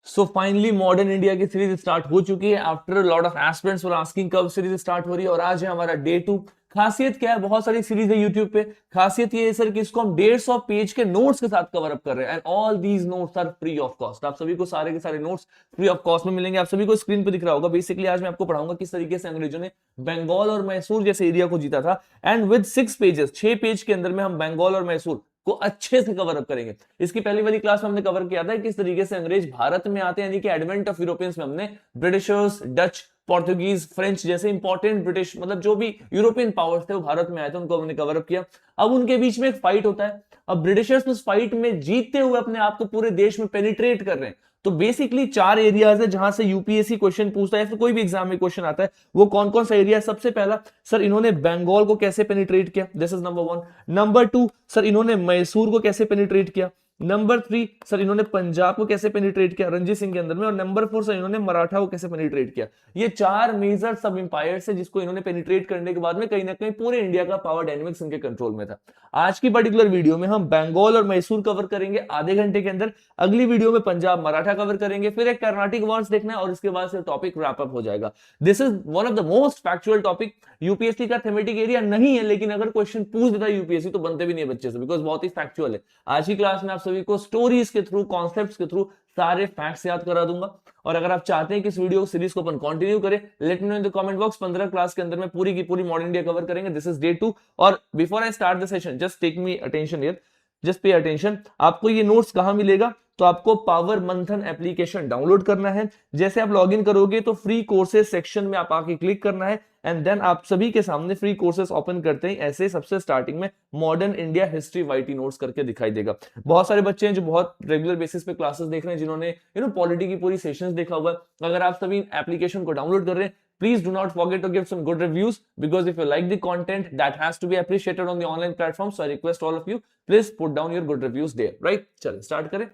So finally modern India की series start हो चुकी है। After lot of aspirants were asking कब सीरीज स्टार्ट हो रही है, और आज है हमारा डे 2। खासियत क्या है, बहुत सारी सीरीज है यूट्यूब पे। खासियत ये है सर कि इसको हम 150 पेज के नोट्स के साथ कवर अप कर रहे हैं, and all these notes are free of cost. आप सभी को सारे के सारे नोट्स फ्री ऑफ कॉस्ट में मिलेंगे। आप सभी को स्क्रीन पे दिख रहा होगा। बेसिकली आज मैं आपको पढ़ाऊंगा किस तरीके से अंग्रेजों ने बंगाल और मैसूर जैसे एरिया को जीता था, एंड विद 6 पेजेस, 6 पेज के अंदर में हम बंगाल और मैसूर को अच्छे से कवर अप करेंगे। इसकी पहली वाली क्लास में हमने कवर किया था किस तरीके से अंग्रेज भारत में आते हैं, यानी कि एडवेंट ऑफ यूरोपियंस में हमने ब्रिटिशर्स, डच, पोर्तुगीज, फ्रेंच जैसे इंपॉर्टेंट ब्रिटिश मतलब जो भी यूरोपियन पावर्स थे वो भारत में आए थे, उनको हमने कवर अप किया। अब उनके बीच में एक फाइट होता है। अब ब्रिटिशर्स उस फाइट में जीतते हुए अपने आप को पूरे देश में पेनिट्रेट कर रहे हैं। तो बेसिकली 4 एरियाज है जहां से यूपीएससी क्वेश्चन पूछता है, फिर कोई भी एग्जाम में क्वेश्चन आता है। वो कौन कौन सा एरिया है? सबसे पहला, सर इन्होंने बंगाल को कैसे पेनिट्रेट किया, this is number 1। Number 2, sir इन्होंने मैसूर को कैसे पेनिट्रेट किया। नंबर 3, सर इन्होंने पंजाब को कैसे पेनिट्रेट किया रणजीत सिंह के अंदर में। और नंबर 4, सर इन्होंने मराठा को कैसे पेनिट्रेट किया। ये 4 मेजर सब इंपायर्स है जिसको इन्होंने पेनिट्रेट करने के बाद में कहीं ना कहीं पूरे इंडिया का पावर डायनेमिक्स इनके कंट्रोल में था। आज की पर्टिकुलर वीडियो में हम बंगाल और मैसूर कवर करेंगे आधे घंटे के अंदर। अगली वीडियो में पंजाब मराठा कवर करेंगे, फिर एक कर्नाटिक वर्ड्स देखना है, और इसके बाद से टॉपिक रैप अप हो जाएगा। This is one of the most factual topic. UPSC का थेमेटिक एरिया नहीं है, लेकिन अगर क्वेश्चन पूछ देता है यूपीएससी तो बनते भी नहीं है बच्चे से, बिकॉज बहुत ही फैक्चुअल है। आज की क्लास में आप सभी को स्टोरीज के थ्रू, कॉन्सेप्ट्स के थ्रू सारे फैक्ट्स याद करा दूंगा। और अगर आप चाहते हैं कि इस वीडियो सीरीज को अपन कंटिन्यू करें, let me know in the comment box. 15 class के अंदर में पूरी की पूरी मॉडर्न इंडिया कवर करेंगे। This is day 2। और before I start the session, just take me attention here, just pay attention. आपको ये नोट्स कहां मिलेगा? तो आपको पावर मंथन एप्लीकेशन डाउनलोड करना है। जैसे आप लॉगिन करोगे तो फ्री कोर्सेज सेक्शन में आप आके क्लिक करना है, एंड देन आप सभी के सामने फ्री कोर्सेज ओपन करते ही ऐसे सबसे स्टार्टिंग में modern India history YT notes करके दिखाई देगा। बहुत सारे बच्चे हैं जो बहुत रेगुलर बेसिस पे क्लासेस देख रहे हैं, जिन्होंने पॉलिटी की पूरी सेशंस देखा हुआ है। अगर आप सभी एप्लीकेशन को डाउनलोड कर रहे हैं, please do not forget to give some good reviews, because if you like the content, that has to be appreciated on the online platform. So I request all of you, please put down your good reviews there, right? चलिए start करें।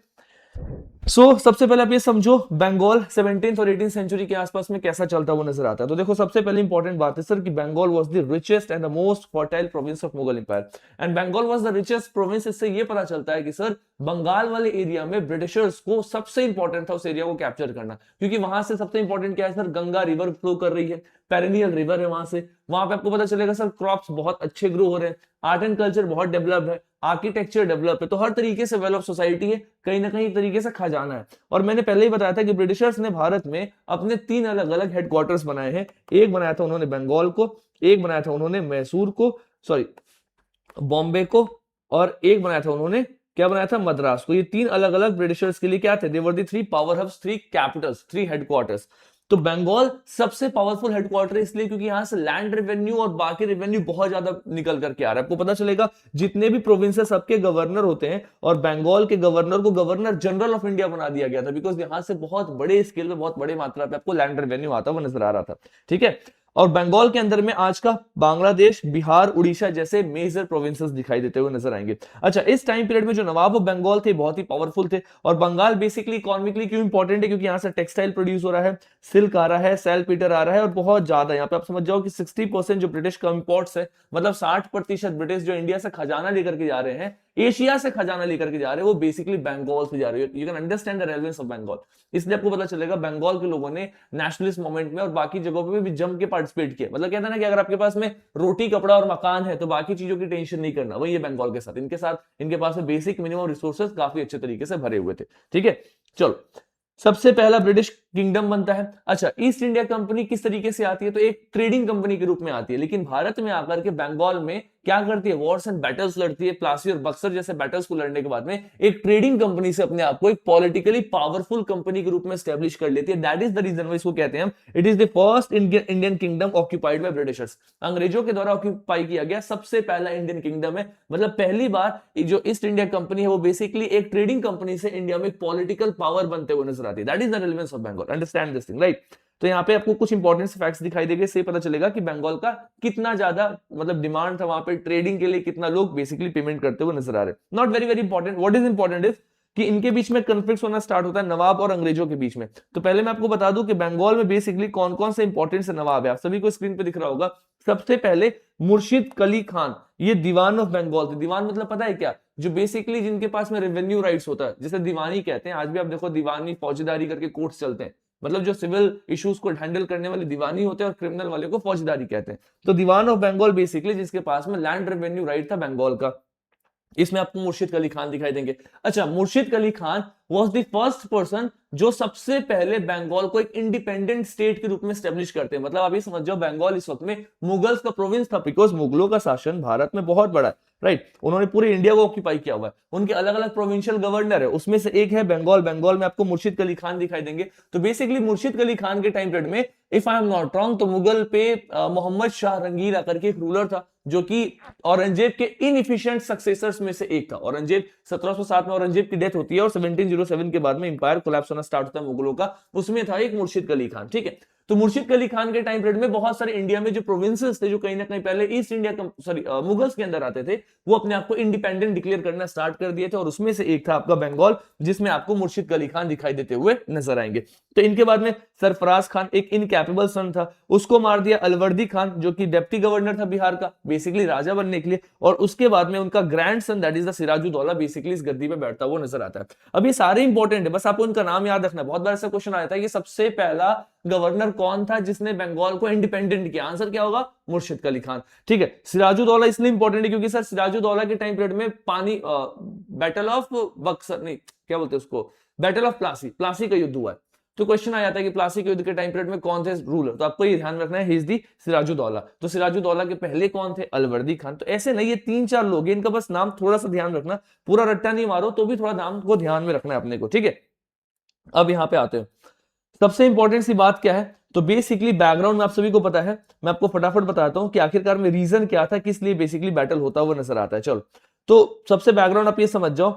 सबसे पहले आप ये समझो, Bengal 17th और 18th century के आसपास में कैसा चलता हुआ नजर आता है। तो देखो, सबसे पहले इंपॉर्टेंट बात है सर कि Bengal was the richest and the most fertile province of Mughal empire, and Bengal was the richest province. इससे ये पता चलता है कि सर बंगाल वाले एरिया में ब्रिटिशर्स को सबसे इंपॉर्टेंट था उस एरिया को कैप्चर करना, क्योंकि वहां से सबसे इंपॉर्टेंट क्या है सर, गंगा रिवर फ्लो कर रही है, पेरिनियल रिवर है वहां से। वहां पे आपको पता चलेगा सर क्रॉप्स बहुत अच्छे ग्रो हो रहे हैं, आर्ट एंड कल्चर बहुत डेवलप है, आर्किटेक्चर डेवलप है, तो हर तरीके से वेल ऑफ सोसाइटी है, कहीं ना कहीं तरीके से खजाना है। और मैंने पहले ही बताया था कि ब्रिटिशर्स ने भारत में अपने 3 अलग अलग हेडक्वार्टर्स बनाए हैं। एक बनाया था उन्होंने बंगाल को, एक बनाया था उन्होंने मैसूर को, सॉरी बॉम्बे को, और एक बनाया था उन्होंने क्या बनाया था, मद्रास को। ये 3 अलग अलग ब्रिटिशर्स के लिए क्या थे, they were the 3 power hubs, 3 capitals, 3 headquarters. तो बंगाल सबसे पावरफुल हेडक्वार्टर इसलिए क्योंकि यहां से लैंड रेवेन्यू और बाकी रेवेन्यू बहुत ज्यादा निकल करके आ रहा है। आपको पता चलेगा जितने भी प्रोविंसेस सबके गवर्नर होते हैं, और बंगाल के गवर्नर को गवर्नर जनरल ऑफ इंडिया बना दिया गया था, बिकॉज यहां से बहुत बड़े स्केल पे, बहुत बड़े मात्रा पे आपको लैंड रेवेन्यू आता हुआ नजर आ रहा था। ठीक है। और बंगाल के अंदर में आज का बांग्लादेश, बिहार, उड़ीसा जैसे मेजर प्रोविंसेस दिखाई देते हुए नजर आएंगे। अच्छा, इस टाइम पीरियड में जो नवाब ऑफ बंगाल थे बहुत ही पावरफुल थे। और बंगाल बेसिकली इकोनॉमिकली क्यों इंपॉर्टेंट है, क्योंकि यहां से टेक्सटाइल प्रोड्यूस हो रहा है, सिल्क आ रहा है, सैलपीटर आ रहा है, और बहुत ज्यादा यहाँ पे आप समझ जाओ कि 60% जो ब्रिटिश का इंपोर्ट्स है, मतलब 60% ब्रिटिश जो इंडिया से खजाना लेकर के जा रहे हैं, एशिया से खजाना लेकर के जा रहे हैं, वो बेसिकली बंगाल से जा रहे हैं। You can understand the relevance of Bengal. इसलिए आपको पता चलेगा बंगाल के लोगों ने नेशनलिस्ट मूवमेंट में और बाकी जगहों पे भी जम के पार्टिसिपेट किया। मतलब कहता है ना कि अगर आपके पास में रोटी, कपड़ा और मकान है तो बाकी चीजों की टेंशन नहीं करना। वही है बंगाल के साथ, इनके पास में बेसिक मिनिमम रिसोर्सेज काफी अच्छे तरीके से भरे हुए थे। ठीक है, चलो सबसे पहला ब्रिटिश किंगडम बनता है। अच्छा, ईस्ट इंडिया कंपनी किस तरीके से आती है, तो एक ट्रेडिंग कंपनी के रूप में आती है, लेकिन भारत में आकर के बंगाल में क्या करती है, वॉर्स एंड बैटल्स लड़ती है। प्लासी और बक्सर जैसे बैटल्स को लड़ने के बाद में एक ट्रेडिंग कंपनी से अपने आप को एक पॉलिटिकली पावरफुल कंपनी के रूप में स्टैब्लिश कर लेती है। That is the reason why इसको कहते हैं हम, it is the first Indian kingdom occupied by Britishers. अंग्रेजों के द्वारा ऑक्यूपाई किया गया सबसे पहला इंडियन किंगडम है। मतलब पहली बार जो ईस्ट इंडिया कंपनी है वो बेसिकली एक ट्रेडिंग कंपनी से इंडिया में पॉलिटिकल पावर बनते हुए नजर आती है। That is the relevance of Bengal, understand this thing, right. तो यहाँ पे आपको कुछ इंपॉर्टेंट फैक्ट्स दिखाई देंगे, इससे पता चलेगा कि बंगाल का कितना ज्यादा मतलब डिमांड था, वहां पे ट्रेडिंग के लिए कितना लोग बेसिकली पेमेंट करते हुए नजर आ रहे हैं। Not very very important, what is important is कि इनके बीच में कॉन्फ्लिक्ट होना स्टार्ट होता है नवाब और अंग्रेजों के बीच में। तो पहले मैं आपको बता दूं कि बंगाल में बेसिकली कौन कौन से इंपॉर्टेंट से नवाब है। आप सभी को स्क्रीन पे दिख रहा होगा, सबसे पहले मुर्शिद कली खान, ये दीवान ऑफ बंगाल थे। दीवान मतलब पता है क्या, जो बेसिकली जिनके पास में रेवेन्यू राइट्स होता है, जिसे दीवानी कहते हैं। आज भी आप देखो दीवानी फौजदारी करके कोर्ट्स चलते हैं, मतलब जो सिविल इश्यूज को हैंडल करने वाले दीवानी होते हैं और क्रिमिनल वाले को फौजदारी कहते हैं। तो दीवान ऑफ बंगाल बेसिकली जिसके पास में लैंड रेवेन्यू राइट था बंगाल का। इसमें आपको मुर्शिद अली खान दिखाई देंगे। अच्छा, मुर्शिद Ali Khan was the first person जो सबसे पहले बंगाल को एक इंडिपेंडेंट स्टेट के रूप में स्टेब्लिश करते हैं। मतलब आप ये समझ जाओ बंगाल इस वक्त में मुगल्स का प्रोविंस था, बिकॉज मुगलों का शासन भारत में बहुत बड़ा है, राइट। उन्होंने पूरे इंडिया को ऑक्यूपाई किया हुआ है। उनके अलग अलग प्रोविंशियल गवर्नर है, उसमें से एक है बंगाल। बंगाल में आपको मुर्शिद अली खान दिखाई देंगे। तो बेसिकली मुर्शिद अली खान के टाइम पीरियड में, if I am not wrong, तो मुगल पे मोहम्मद शाह रंगीला करके एक रूलर था, जो कि औरंगजेब के इनएफिशिएंट सक्सेसर्स में से एक था। औरंगजेब 1707 में औरंगजेब की डेथ होती है और 1707 के बाद में इंपायर कोलैप्स होना स्टार्ट होता है मुगलों का। उसमें था एक मुर्शिद अली खान, ठीक है। तो मुर्शिद अली खान के टाइम पीरियड में बहुत सारे इंडिया में जो प्रोविंसेस थे, जो कहीं ना कहीं पहले ईस्ट इंडिया सॉरी मुगल्स के अंदर आते थे, वो अपने आप को इंडिपेंडेंट डिक्लेयर करना स्टार्ट कर दिए थे। और उसमें से एक था आपका बंगाल, जिसमें आपको मुर्शिद अली खान दिखाई देते हुए नजर आएंगे। तो इनके बाद में सरफराज खान, एक इनकैपेबल सन था, उसको मार दिया अलवर्दी खान, जो कि डिप्टी गवर्नर था बिहार का, बेसिकली राजा बनने के लिए। और उसके बाद में उनका grandson that is the Sirajuddaulah basically इस गद्दी पे बैठता हुआ नजर आता है। अब ये सारे इंपॉर्टेंट है, बस आपको उनका नाम याद रखना है। बहुत बार ऐसा क्वेश्चन आया था कि सबसे पहला गवर्नर कौन था जिसने बंगाल को इंडिपेंडेंट किया, आंसर क्या होगा, मुर्शिद अली खान, ठीक है। सिराजुद्दौला इसलिए इंपॉर्टेंट है क्योंकि सर सिराजुद्दौला के टाइम पीरियड में पानी बैटल ऑफ बक्सर, नहीं क्या बोलते हैं उसको, बैटल ऑफ प्लासी, प्लासी का युद्ध हुआ है। तो क्वेश्चन आ जाता है कि प्लासी के युद्ध के टाइम पीरियड में कौन थे रूलर, तो आपको ये ध्यान रखना है, ही इज दी सिराजुद्दौला। तो सिराजुद्दौला के पहले कौन थे, अलवर्दी खान। तो ऐसे नहीं, ये 3-4 लोग हैं, इनका बस नाम थोड़ा सा ध्यान रखना, पूरा रट्टा नहीं मारो, तो भी थोड़ा नाम को ध्यान में रखना है अपने को, ठीक है। अब यहां पे आते हैं, सबसे इंपॉर्टेंट सी बात क्या है, तो बेसिकली बैकग्राउंड में आप सभी को पता है, मैं आपको फटाफट बताता हूं कि आखिरकार में रीजन क्या था, किस लिए बेसिकली बैटल होता हुआ नजर आता है। चलो, तो सबसे बैकग्राउंड आप ये समझ जाओ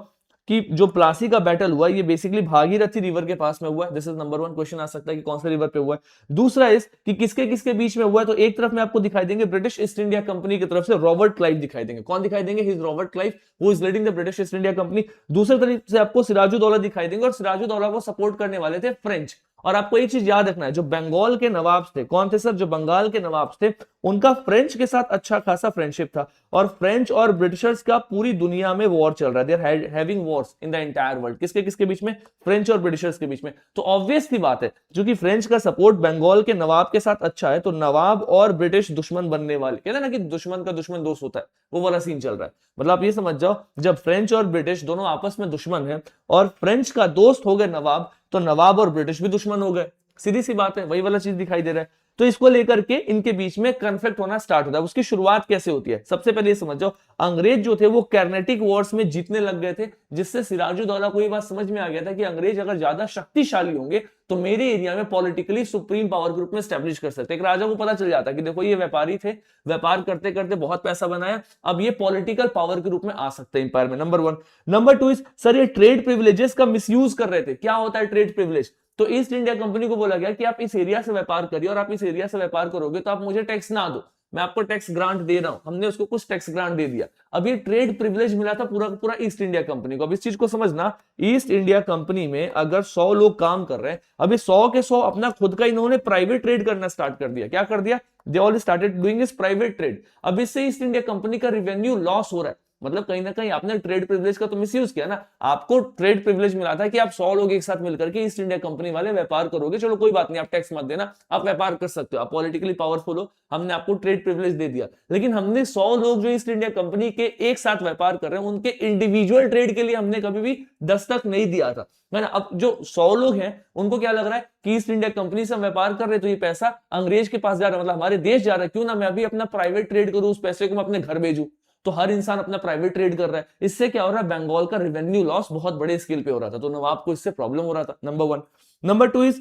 कि जो प्लासी का बैटल हुआ ये बेसिकली भागीरथी रिवर के पास में हुआ है। दिस इज नंबर 1 क्वेश्चन आ सकता है कि कौन सा रिवर पे हुआ है। दूसरा इस कि किसके किसके बीच में हुआ है, तो एक तरफ में आपको दिखाई देंगे ब्रिटिश ईस्ट इंडिया कंपनी की तरफ से रॉबर्ट क्लाइव दिखाई देंगे। कौन दिखाई देंगे, he is Robert Clive, who is leading the British east India company. दूसरे तरफ से आपको सिराजुद्दौला दिखाई देंगे, और सिराजुद्दौला को सपोर्ट करने वाले थे फ्रेंच। और आपको एक चीज याद रखना है, जो बंगाल के नवाब थे, कौन थे सर, जो बंगाल के नवाब थे, उनका फ्रेंच के साथ अच्छा खासा फ्रेंडशिप था। और फ्रेंच और ब्रिटिशर्स का पूरी दुनिया में वॉर चल रहा है, they are having wars in the entire world. किसके किसके बीच में, फ्रेंच और ब्रिटिशर्स के बीच में। तो ऑब्वियस सी बात है, जो कि फ्रेंच का सपोर्ट बंगाल के नवाब के साथ अच्छा है, तो नवाब और ब्रिटिश दुश्मन बनने वाले, कहते हैं ना कि दुश्मन का दुश्मन दोस्त होता है, वो वाला सीन चल रहा है। मतलब आप ये समझ जाओ, जब फ्रेंच और ब्रिटिश दोनों आपस में दुश्मन है और फ्रेंच का दोस्त हो गए नवाब, तो नवाब और ब्रिटिश भी दुश्मन हो गए। सीधी सी बात है, वही वाला चीज दिखाई दे रहा है। तो इसको लेकर के इनके बीच में कन्फ्लिक्ट होना स्टार्ट होता है। उसकी शुरुआत कैसे होती है, सबसे पहले ये समझ जाओ, अंग्रेज जो थे वो कर्नेटिक वॉर्स में जीतने लग गए थे, जिससे सिराजुद्दौला को ये बात समझ में आ गया था कि अंग्रेज अगर ज्यादा शक्तिशाली होंगे तो मेरे एरिया में पॉलिटिकली सुप्रीम पावर के रूप में स्टैब्लिश कर सकते। एक राजा को पता चल जाता कि देखो ये व्यापारी थे, व्यापार करते करते बहुत पैसा बनाया, अब ये पॉलिटिकल पावर के रूप में आ सकते हैं इंपायर में, नंबर 1। नंबर 2 इज सर ये ट्रेड प्रिविलेजेस का मिसयूज कर रहे थे। क्या होता है ट्रेड प्रिविलेज, तो ईस्ट इंडिया कंपनी को बोला गया कि आप इस एरिया से व्यापार करिए, और आप इस एरिया से व्यापार करोगे तो आप मुझे टैक्स ना दो, मैं आपको टैक्स ग्रांट दे रहा हूं। हमने उसको कुछ टैक्स ग्रांट दे दिया। अब ये ट्रेड प्रिविलेज मिला था पूरा पूरा ईस्ट इंडिया कंपनी को। अब इस चीज को समझना, ईस्ट इंडिया कंपनी में अगर 100 लोग काम कर रहे हैं, अब ये 100 के 100 अपना खुद का इन्होंने प्राइवेट ट्रेड करना स्टार्ट कर दिया। क्या कर दिया, they all started doing this private trade. अब इससे ईस्ट इंडिया कंपनी का रेवेन्यू लॉस हो रहा है। मतलब कहीं ना कहीं आपने ट्रेड प्रिविलेज का तो मिसयूज किया ना। आपको ट्रेड प्रिविलेज मिला था कि आप 100 लोग एक साथ मिलकर के ईस्ट इंडिया कंपनी वाले व्यापार करोगे, चलो कोई बात नहीं, आप टैक्स मत देना, आप व्यापार कर सकते हो, आप पॉलिटिकली पावरफुल हो, हमने आपको ट्रेड प्रिविलेज दे दिया। लेकिन हमने 100 लोग जो ईस्ट इंडिया कंपनी के एक साथ व्यापार कर रहे हैं, उनके इंडिविजुअल ट्रेड के लिए हमने कभी भी दस्तक नहीं दिया था, है ना। अब जो 100 लोग हैं उनको क्या लग रहा है कि ईस्ट इंडिया कंपनी से हम व्यापार कर रहे हैं तो ये पैसा अंग्रेज के पास जा रहा है, मतलब हमारे देश जा रहा है, क्यों ना मैं भी अपना प्राइवेट ट्रेड करूं, उस पैसे को मैं अपने घर भेजूं। तो हर इंसान अपना प्राइवेट ट्रेड कर रहा है। इससे क्या हो रहा है, बंगाल का रेवेन्यू लॉस बहुत बड़े स्केल पे हो रहा था, तो नवाब को इससे प्रॉब्लम हो रहा था, number 1। Number 2 is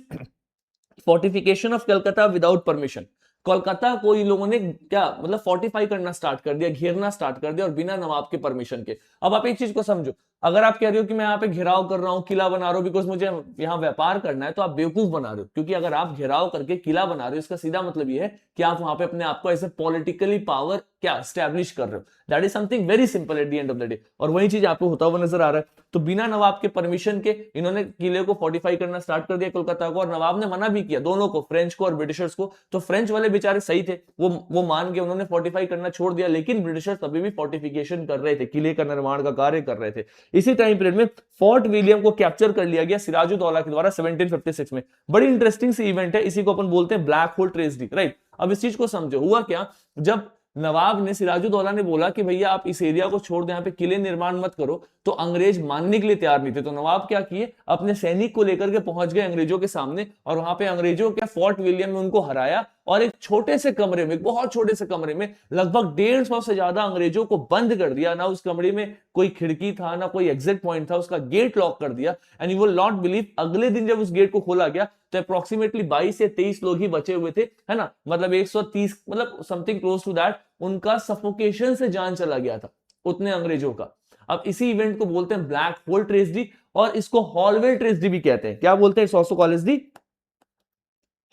fortification of Calcutta without permission. Kolkata को इन लोगों ने क्या मतलब फोर्टिफाई करना स्टार्ट कर दिया, घेरना स्टार्ट कर दिया, और बिना नवाब के परमिशन के। अब आप एक चीज को समझो, अगर आप कह रहे हो कि मैं यहाँ पे घेराव कर रहा हूँ, किला बना रहा हूँ बिकॉज मुझे यहाँ व्यापार करना है, तो आप बेवकूफ बना रहे हो, क्योंकि अगर आप घेराव करके किला बना रहे हो इसका सीधा मतलब ये है कि आप वहां पे अपने आप को ऐसे पॉलिटिकली पावर क्या स्टैब्लिश कर रहे हो। That is something very simple at the end of the day, और वही चीज आपको होता हुआ नजर आ रहा है। तो बिना नवाब के परमिशन के इन्होंने किले को फोर्टिफाई करना स्टार्ट कर दिया कोलकाता को, और नवाब ने मना भी किया दोनों को, फ्रेंच को और ब्रिटिशर्स को। तो फ्रेंच वाले बेचारे सही थे, वो मान के उन्होंने फोर्टिफाई करना छोड़ दिया, लेकिन ब्रिटिशर्स अभी भी फोर्टिफिकेशन कर रहे थे, किले का निर्माण का कार्य कर रहे थे। इसी टाइम पीरियड में फोर्ट विलियम को कैप्चर कर लिया गया सिराजुद्दौला के द्वारा 1756 में। बड़ी इंटरेस्टिंग सी इवेंट है, इसी को अपन बोलते हैं ब्लैक होल ट्रेजेडी, राइट। अब इस चीज को समझो, हुआ क्या, जब नवाब ने, सिराजुद्दौला ने बोला कि भैया आप इस एरिया को छोड़ दें, यहाँ पे किले निर्माण मत करो, तो अंग्रेज मानने के लिए तैयार नहीं थे। तो नवाब क्या किए, अपने सैनिक को लेकर के पहुंच गए अंग्रेजों के सामने, और वहां पे अंग्रेजों के फोर्ट विलियम में उनको हराया, और एक छोटे से कमरे में, बहुत छोटे से कमरे में लगभग 150 से ज्यादा अंग्रेजों को बंद कर दिया। ना उस कमरे में कोई खिड़की था, ना कोई एग्जिट पॉइंट था, उसका गेट लॉक कर दिया। And you will not believe, अगले दिन जब उस गेट को खोला गया तो अप्रोक्सीमेटली 22 से 23 लोग ही बचे हुए थे, है ना, मतलब 130, मतलब समथिंग क्लोज टू दैट, उनका सफोकेशन से जान चला गया था उतने अंग्रेजों का। अब इसी इवेंट को बोलते हैं ब्लैक होल ट्रेजेडी, और इसको हॉलवेल ट्रेजेडी भी कहते हैं। क्या बोलते हैं, also called as the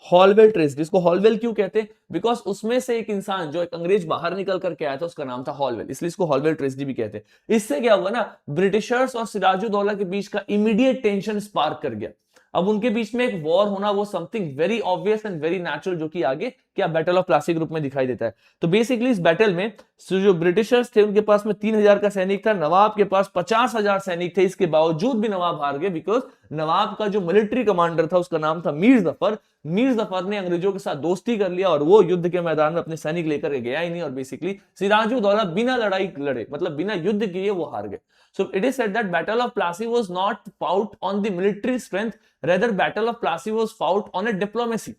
Holwell tragedy. इसको हॉलवेल क्यों कहते हैं, बिकॉज उसमें से एक इंसान, जो एक अंग्रेज बाहर निकल करके आया था, उसका नाम था हॉलवेल, इसलिए इसको हॉलवेल ट्रेजेडी भी कहते हैं। इससे क्या हुआ ना, ब्रिटिशर्स और सिराजुद्दौला के बीच का इमीडिएट टेंशन स्पार्क कर गया। अब उनके बीच में एक वॉर होना, वो something very obvious and very natural, जो कि आगे क्या बैटल ऑफ प्लासी के रूप में दिखाई देता है। तो बेसिकली इस बैटल में जो ब्रिटिशर्स थे उनके पास में 3000 का सैनिक था, नवाब के पास 50,000 सैनिक थे। इसके बावजूद भी नवाब हार गए, बिकॉज नवाब का जो मिलिट्री कमांडर था उसका नाम था मीर जफर। मीर जफर ने अंग्रेजों के साथ दोस्ती कर लिया, और वो युद्ध के मैदान में अपने सैनिक लेकर गया ही नहीं, और बेसिकली सिराजुद्दौला बिना लड़ाई लड़े, मतलब बिना युद्ध किए वो हार गए। So it is said that Battle of Plassey was not fought on the military strength, rather Battle of Plassey was fought on a diplomacy.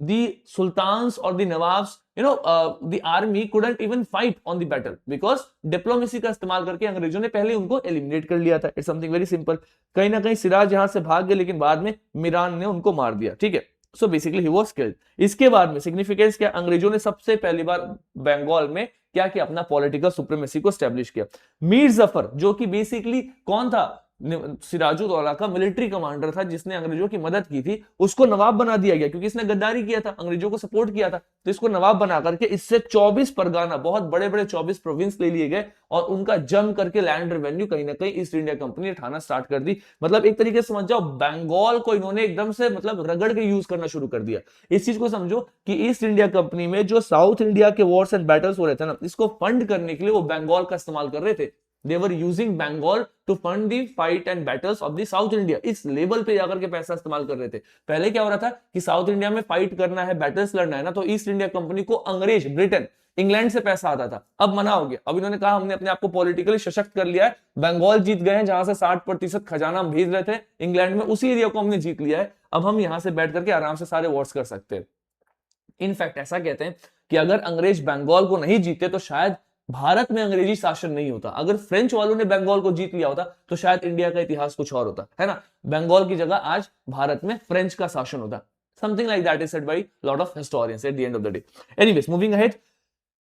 The sultans or the nawabs, the army couldn't even fight on the battle because diplomacy का इस्तेमाल करके अंग्रेजों ने पहले उनको eliminate कर लिया था। It's something very simple. कहीं ना कहीं सिराज यहां से भाग गए, लेकिन बाद में मीरान ने उनको मार दिया, ठीक है। So basically he was killed. इसके बाद में सिग्निफिकेंस क्या, अंग्रेजों ने सबसे पहली बार बंगाल में क्या किया, अपना पॉलिटिकल सुप्रीमेसी को स्टैब्लिश किया। मीर जफर, जो कि बेसिकली कौन था, सिराजुद्दौला का मिलिट्री कमांडर था, जिसने अंग्रेजों की मदद की थी, उसको नवाब बना दिया गया, क्योंकि इसने गद्दारी किया था, अंग्रेजों को सपोर्ट किया था। तो इसको नवाब बना करके इससे 24 परगाना, बहुत बड़े बड़े 24 प्रोविंस ले लिए गए, और उनका जम करके लैंड रेवेन्यू कहीं ना कहीं ईस्ट इंडिया कंपनी ने उठाना स्टार्ट कर दी। मतलब एक तरीके से समझ जाओ, बंगाल को इन्होंने एकदम से मतलब रगड़ के यूज करना शुरू कर दिया। इस चीज को समझो कि ईस्ट इंडिया कंपनी में जो साउथ इंडिया के वॉर्स एंड बैटल्स हो रहे थे ना, इसको फंड करने के लिए वो बंगाल का इस्तेमाल कर रहे थे। They were using Bengal to fund the fight and battles of the South India. इस लेवल पे जाकर के पैसा इस्तेमाल कर रहे थे। पहले क्या हो रहा था कि साउथ इंडिया में फाइट करना है, बैटल्स लड़ना है ना, तो ईस्ट इंडिया कंपनी को अंग्रेज, ब्रिटेन, इंग्लैंड से पैसा आता था। अब मना हो गया, अब इन्होंने कहा हमने अपने आप को पॉलिटिकली सशक्त कर लिया है, बंगाल जीत गए हैं, जहां से 60% खजाना हम भेज रहे थे इंग्लैंड में, उसी एरिया को हमने जीत लिया है। अब हम यहां से बैठ करके आराम से सारे वॉर्स कर सकते हैं। इनफैक्ट ऐसा कहते हैं कि अगर अंग्रेज बंगाल को नहीं जीते तो शायद भारत में अंग्रेजी शासन नहीं होता। अगर फ्रेंच वालों ने बंगाल को जीत लिया होता तो शायद इंडिया का इतिहास कुछ और होता, है ना। बंगाल की जगह आज भारत में फ्रेंच का शासन होता। Something like that is said by lot of historians at the end of the day. Anyways, moving ahead,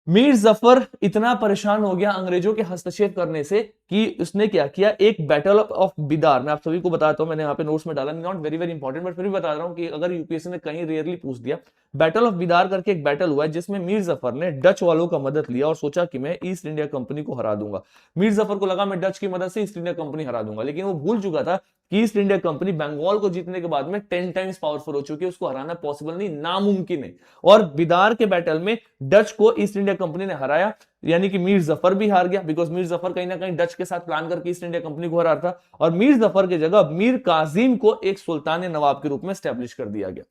Mir Zafar इतना परेशान हो गया अंग्रेजों के हस्तक्षेप करने से कि उसने क्या किया, एक बैटल ऑफ बिदार, मैं आप सभी को बताता हूं, मैंने यहाँ पे नोट्स में डाला, not very very important but फिर भी बता रहा हूं कि अगर यूपीएससी ने कहीं रेयरली पूछ दिया। बैटल ऑफ बिदार करके एक बैटल हुआ है, जिसमें मीर जफर ने डच वालों का मदद लिया और सोचा कि मैं ईस्ट इंडिया कंपनी को हरा दूंगा। मीर जफर को लगा मैं डच की मदद से ईस्ट इंडिया कंपनी हरा दूंगा, लेकिन वो भूल चुका था कि ईस्ट इंडिया कंपनी बंगाल को जीतने के बाद में 10 टाइम्स पावरफुल हो चुकी है, उसको हराना पॉसिबल नहीं, नामुमकिन है। और बिदार के बैटल में डच को ईस्ट इंडिया कंपनी ने हराया, यानी कि मीर जफर भी हार गया, बिकॉज मीर जफर कहीं ना कहीं डच के साथ प्लान करके ईस्ट इंडिया कंपनी को हरा था। और मीर जफर की जगह मीर काजिम को एक सुल्तान नवाब के रूप में स्टैब्लिश कर दिया गया।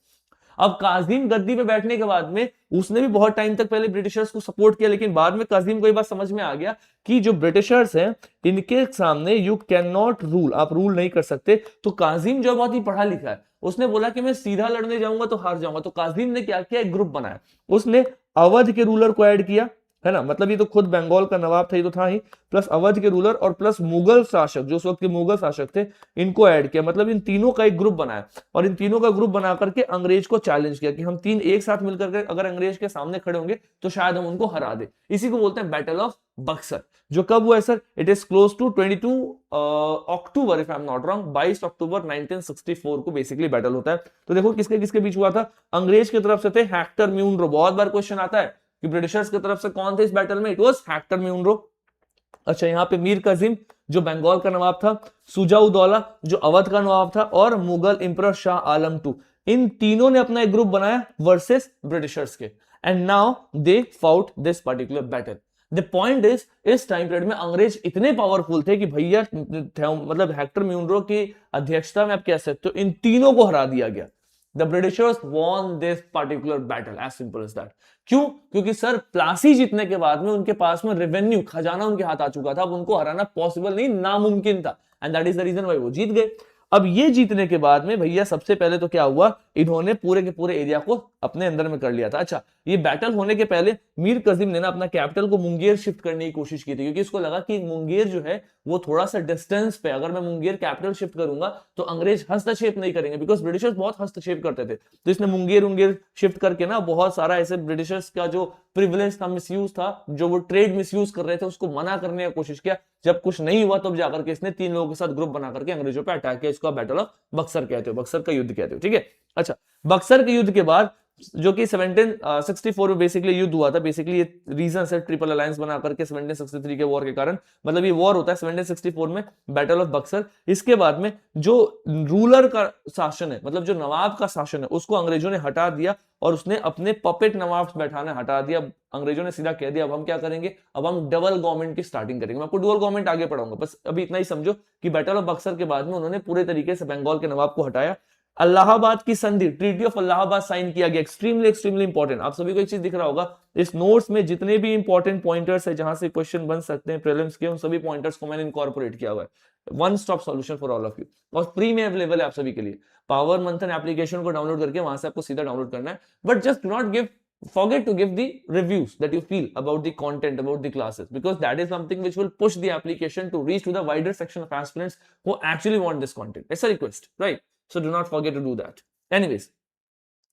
अब काजिम गद्दी पे बैठने के बाद में उसने भी बहुत टाइम तक पहले ब्रिटिशर्स को सपोर्ट किया, लेकिन बाद में काजिम को ये बात समझ में आ गया कि जो ब्रिटिशर्स हैं इनके सामने यू कैन नॉट रूल, आप रूल नहीं कर सकते। तो काजिम जो बहुत ही पढ़ा लिखा है, उसने बोला कि मैं सीधा लड़ने जाऊंगा तो हार जाऊंगा। तो काजिम ने क्या किया, एक ग्रुप बनाया, उसने अवध के रूलर को ऐड किया, है ना, मतलब ये तो खुद बंगाल का नवाब था, ये तो था ही, प्लस अवध के रूलर और प्लस मुगल शासक जो उस वक्त के मुगल शासक थे, इनको ऐड किया। मतलब इन तीनों का एक ग्रुप बनाया और इन तीनों का ग्रुप बना करके अंग्रेज को चैलेंज किया कि हम तीन एक साथ मिलकर के अगर अंग्रेज के सामने खड़े होंगे तो शायद हम उनको हरा दे। इसी को बोलते हैं बैटल ऑफ बक्सर, जो कब हुआ है sir? It is close to 22 October, if I am not wrong, 22 October 1964 को बेसिकली बैटल होता है। तो देखो किसके किसके बीच हुआ था। अंग्रेज की तरफ से थे हेक्टर म्यूनरो, बहुत बार क्वेश्चन आता है कि ब्रिटिशर्स की तरफ से कौन थे इस बैटल में, इट वाज हेक्टर म्यूनरो। अच्छा, यहाँ पे मीर कासिम जो बंगाल का नवाब था, सुजाउदौला जो अवध का नवाब था, और मुगल इंपरर शाह आलम टू, इन तीनों ने अपना एक ग्रुप बनाया वर्सेस ब्रिटिशर्स के, and now they fought this particular battle. The point is, इस टाइम पीरियड में अंग्रेज इतने पावरफुल थे कि भैया मतलब हेक्टर म्यूनरो की अध्यक्षता में आप कह सकते हो इन तीनों को हरा दिया गया। The Britishers won this particular battle, as simple as that. क्यों? क्योंकि सर प्लासी जीतने के बाद में उनके पास में रेवेन्यू, खजाना उनके हाथ आ चुका था, अब उनको हराना पॉसिबल नहीं, नामुमकिन था, and that is the reason why वो जीत गए। अब ये जीतने के बाद में भैया सबसे पहले तो क्या हुआ, इन्होंने पूरे के पूरे एरिया को अपने अंदर में कर लिया था। अच्छा, ये बैटल होने के पहले मीर कासिम ने ना अपना कैपिटल को मुंगेर शिफ्ट करने की कोशिश की थी, क्योंकि इसको लगा कि मुंगेर जो है वो थोड़ा सा डिस्टेंस पे, अगर मैं मुंगेर कैपिटल शिफ्ट करूंगा तो अंग्रेज हस्तक्षेप नहीं करेंगे, बिकॉज ब्रिटिशर्स बहुत हस्तक्षेप करते थे। तो इसने मुंगेर उंगेर शिफ्ट करके ना बहुत सारा ऐसे ब्रिटिशर्स का जो प्रिविलेज था, मिसयूज था, जो वो ट्रेड मिसयूज कर रहे थे, उसको मना करने की कोशिश किया। जब कुछ नहीं हुआ तब जाकर के इसने तीन लोगों के साथ ग्रुप बना करके अंग्रेजों पे अटैक किया। इसको बैटल ऑफ बक्सर कहते हो, बक्सर का युद्ध कहते हो, ठीक है। अच्छा, बक्सर के युद्ध के बाद जो कि 1764 में बेसिकली युद्ध हुआ था, बेसिकली ये रीजन है ट्रिपल अलायंस बना करके 1763 के वॉर के कारण, मतलब ये वॉर होता है 1764 में, बैटल ऑफ बक्सर। इसके बाद में जो रूलर का शासन है, मतलब जो नवाब का शासन है, उसको अंग्रेजों ने हटा दिया और उसने अपने पपेट नवाब बैठाना हटा दिया। अंग्रेजों ने सीधा कह दिया अब हम क्या करेंगे, अब हम डबल गवर्नमेंट की स्टार्टिंग करेंगे। मैं आपको डुअल गवर्नमेंट आगे पढ़ाऊंगा, बस अभी इतना ही समझो कि बैटल ऑफ बक्सर के बाद में उन्होंने पूरे तरीके से बंगाल के नवाब को हटाया। अलाहाबाद की संधि, ट्रीटी ऑफ अलाहाबाद साइन किया गया, एक्सट्रीमली एक्सट्रीमली इंपॉर्टेंट। आप सभी को एक चीज दिख रहा होगा इस नोट्स में, जितने भी इंपॉर्टेंट पॉइंटर्स है जहां से क्वेश्चन बन सकते हैं प्रीलिम्स के, उन सभी पॉइंटर्स को मैंने इनकॉर्पोरेट किया हुआ है। One stop solution for all of you, और फ्री में अवेलेबल है आप सभी के लिए। पावर मंथन एप्लीकेशन को डाउनलोड करके वहां से आपको सीधा डाउनलोड करना है, but just do not forget to give the reviews that you feel about the content, about the classes, because that is something which will push the application to reach to the wider section of aspirants who actually want this content. It's a request, right? So do not forget to do that. Anyways,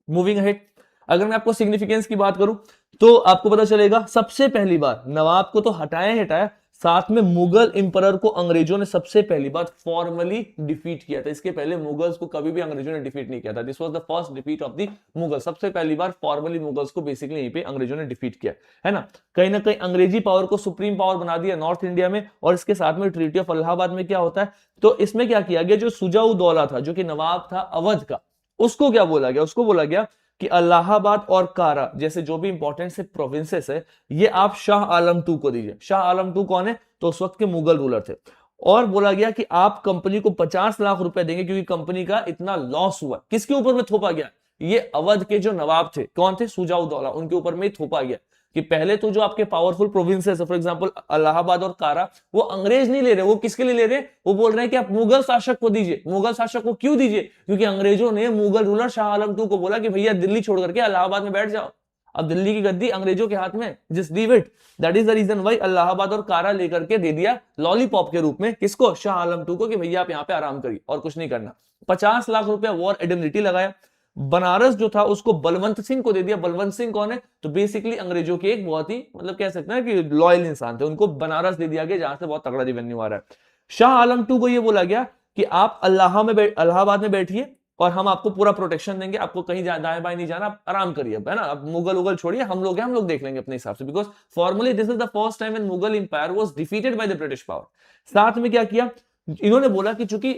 moving ahead, अगर मैं आपको significance की बात करूं तो आपको पता चलेगा सबसे पहली बार नवाब को तो हटाया ही हटाया, साथ में मुगल इंपरर को अंग्रेजों ने सबसे पहली बार फॉर्मली डिफीट किया था। इसके पहले मुगल्स को कभी भी अंग्रेजों ने डिफीट नहीं किया था। This was the first defeat of the Mughal, सबसे पहली बार फॉर्मली मुगल्स को बेसिकली यहीं पे अंग्रेजों ने डिफीट किया, है ना। कहीं ना कहीं अंग्रेजी पावर को सुप्रीम पावर बना दिया नॉर्थ इंडिया में। और इसके साथ में ट्रीटी ऑफ अलाहाबाद में क्या होता है, तो इसमें क्या किया गया, जो सुजाउदौला था जो कि नवाब था अवध का, उसको क्या बोला गया, उसको बोला गया कि इलाहाबाद और कारा जैसे जो भी इंपॉर्टेंट से प्रोविंसेस है, ये आप शाह आलम टू को दीजिए। शाह आलम टू कौन है, तो उस वक्त के मुगल रूलर थे। और बोला गया कि आप कंपनी को 50 लाख रुपए देंगे क्योंकि कंपनी का इतना लॉस हुआ। किसके ऊपर में थोपा गया, ये अवध के जो नवाब थे, कौन थे, सुजाउदौला, उनके ऊपर में थोपा गया कि पहले तो जो आपके पावरफुल प्रोविंसेस है, फॉर एग्जांपल इलाहाबाद और कारा, वो अंग्रेज नहीं ले रहे, वो किसके लिए ले रहे, वो बोल रहे हैं कि आप मुगल शासक को दीजिए। मुगल शासक को क्यों दीजिए, क्योंकि अंग्रेजों ने मुगल रूलर शाह आलम टू को बोला कि भैया दिल्ली छोड़ करके इलाहाबाद में बैठ जाओ, अब दिल्ली की गद्दी अंग्रेजों के हाथ में, just leave it. That is the reason why Allahabad और कारा लेकर के दे दिया लॉलीपॉप के रूप में, किसको, शाह आलम टू को, कि भैया आप यहाँ पे आराम करिए और कुछ नहीं करना। 50 लाख रुपया वॉर इंडेमनिटी लगाया। बनारस जो था उसको बलवंत सिंह को दे दिया। बलवंत सिंह कौन है, तो बेसिकली अंग्रेजों के एक बहुत ही, मतलब कह सकते हैं कि लॉयल इंसान थे, उनको बनारस दे दिया गया जहां से बहुत तगड़ा रेवेन्यू आ रहा है। शाह आलम टू को यह बोला गया कि आप इलाहाबाद में बैठिए और हम आपको पूरा प्रोटेक्शन देंगे, आपको कहीं दाएं बाएं नहीं जाना, आप आराम करिए, है ना, अब मुगल उगल छोड़िए, हम लोग हैं, हम लोग देख लेंगे अपने हिसाब से। Because formally this is the first time when Mughal empire was defeated by the British power. साथ में क्या किया, इन्होंने बोला कि चूंकि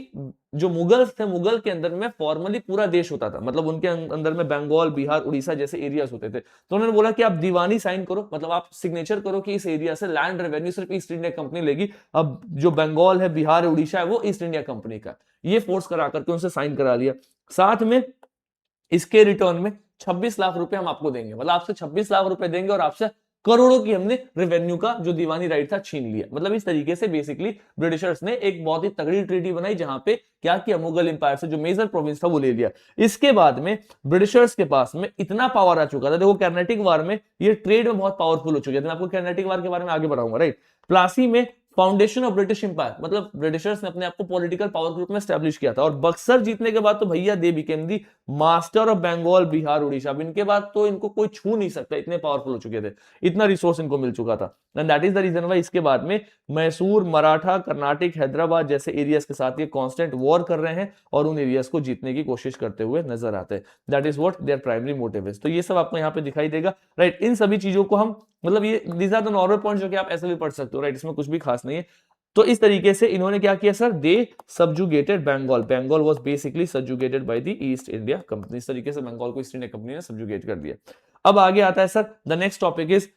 जो मुगल्स थे, मुगल के अंदर में फॉर्मली पूरा देश होता था, मतलब उनके अंदर में बंगाल, बिहार, उड़ीसा जैसे एरियाज होते थे, तो उन्होंने बोला कि आप दीवानी साइन करो, मतलब आप सिग्नेचर करो कि इस एरिया से लैंड रेवेन्यू सिर्फ ईस्ट इंडिया कंपनी लेगी। अब जो बंगाल है, बिहार है, उड़ीसा है, वो ईस्ट इंडिया कंपनी का। ये फोर्स करा करके उनसे साइन करा लिया। साथ में इसके रिटर्न में 26 लाख रुपए हम आपको देंगे, मतलब आपसे 26 लाख रुपए देंगे और आपसे करोड़ों की हमने रेवेन्यू का जो दीवानी राइट था छीन लिया। मतलब इस तरीके से बेसिकली ब्रिटिशर्स ने एक बहुत ही तगड़ी ट्रीटी बनाई जहां पे क्या किया, मुगल एम्पायर से जो मेजर प्रोविंस था वो ले लिया। इसके बाद में ब्रिटिशर्स के पास में इतना पावर आ चुका था, देखो कर्नाटिक वार में ये ट्रेड में बहुत पावरफुल हो चुके थे। मैं आपको कर्नाटिक वार के बारे में आगे बढ़ाऊंगा, राइट। प्लासी में फाउंडेशन ऑफ ब्रिटिश इंपायर, मतलब ब्रिटिशर्स ने अपने आप को पॉलिटिकल पावर ग्रुप में स्टैब्लिश किया था। और बक्सर जीतने के बाद तो भैया they became the master of Bengal, Bihar, Orissa. अब इनके बाद तो इनको कोई छू नहीं सकता, इतने पावरफुल हो चुके थे, इतना रिसोर्स इनको मिल चुका था। And that is the reason why इसके बाद में मैसूर, मराठा, कर्नाटक, हैदराबाद जैसे एरियाज के साथ ये कांस्टेंट वॉर कर रहे हैं और उन एरियाज को जीतने की कोशिश करते हुए नजर आते हैं। That is what there primary motive is. तो ये सब आपको यहाँ पे दिखाई देगा, राइट। इन सभी चीजों को हम, मतलब ये these are the normal points जो कि आप ऐसे भी पढ़ सकते हो, राइट। इसमें कुछ भी खास नहीं है। तो इस तरीके से इन्होंने क्या किया sir, they subjugated Bengal. Bengal was basically subjugated by the East India company. इस तरीके से बंगाल को ईस्ट इंडिया कंपनी ने सबजुगेट कर दिया। अब आगे आता है sir, the next topic is